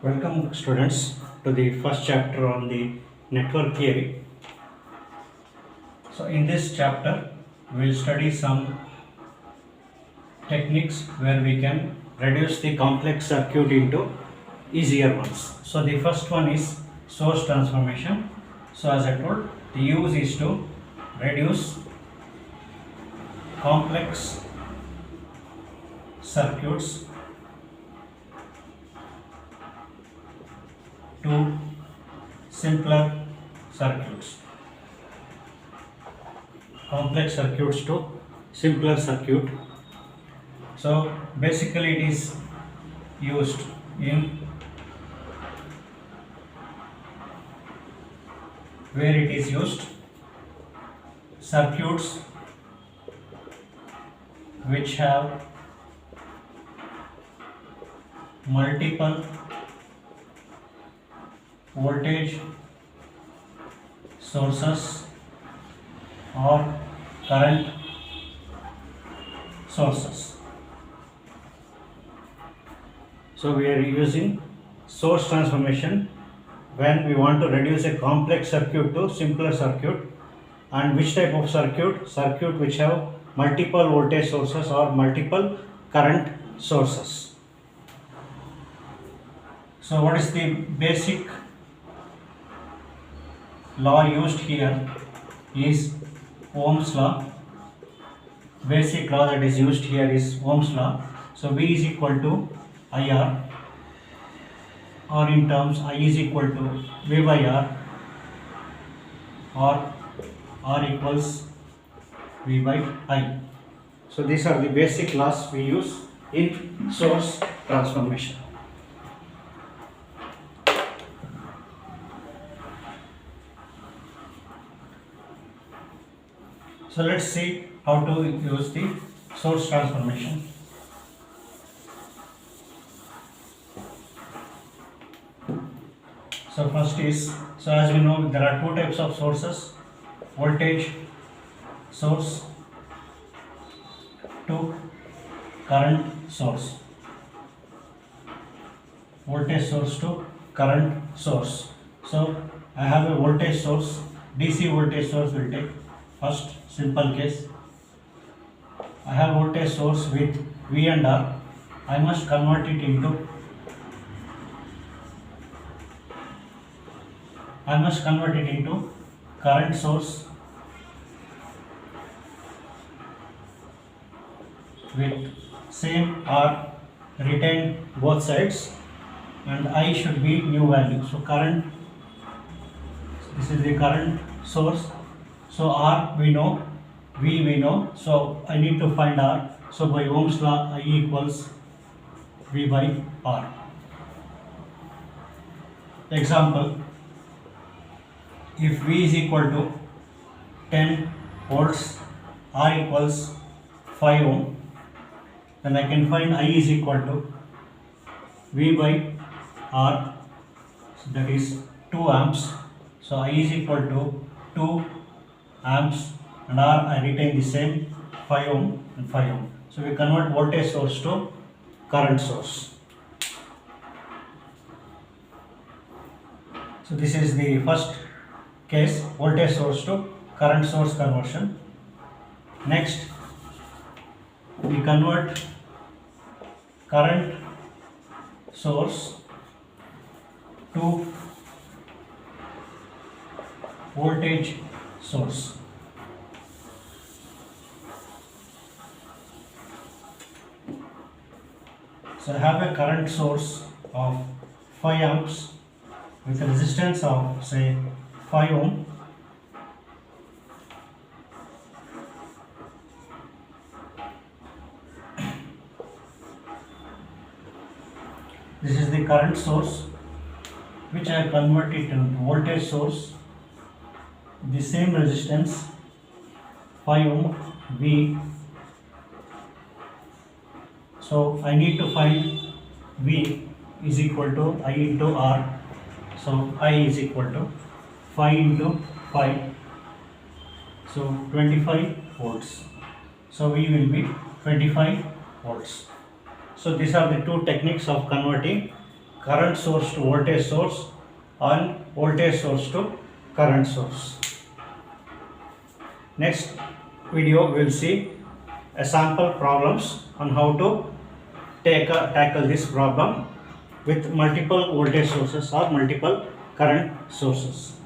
Welcome students to the first chapter on the network theory. So in this chapter we will study some techniques where we can reduce the complex circuit into easier ones. So the first one is source transformation. So as I told, the use is to reduce complex circuits to simpler circuits. Complex circuits to simpler circuit. So basically it is used in where it is used circuits which have multiple voltage sources or current sources. So we are using source transformation when we want to reduce a complex circuit to simpler circuit. And which type of circuit? Circuit which have multiple voltage sources or multiple current sources. So what is the basic law used here is Ohm's law. Basic law that is used here is Ohm's law. So V is equal to IR, or in terms I is equal to V by R, or R equals V by I. So these are the basic laws we use in source transformation. So let's see how to use the source transformation. So first is, so as we know there are two types of sources, voltage source to current source. Voltage source to current source. So I have a voltage source, DC voltage source will take first simple case. I have voltage source with V and R. I must convert it into current source with same R retained both sides, and I should be new value. So current, this is the current source. So R we know, V we know, so I need to find R. So by Ohm's law I equals V by R. Example, if V is equal to 10 volts, R equals 5 ohm, then I can find I is equal to V by R, so that is 2 amps. So I is equal to 2 amps, and R I retain the same 5 ohm and 5 ohm. So we convert voltage source to current source. So this is the first case, voltage source to current source conversion. Next, we convert current source to voltage source. So I have a current source of 5 amps with a resistance of say 5 ohm. This is the current source which I have converted to voltage source, the same resistance 5 ohm V. So I need to find V is equal to I into R. So I is equal to 5 into 5, so 25 volts. So V will be 25 volts. So these are the two techniques of converting current source to voltage source and voltage source to current source. Next video we will see a sample problems on how to tackle this problem with multiple voltage sources or multiple current sources.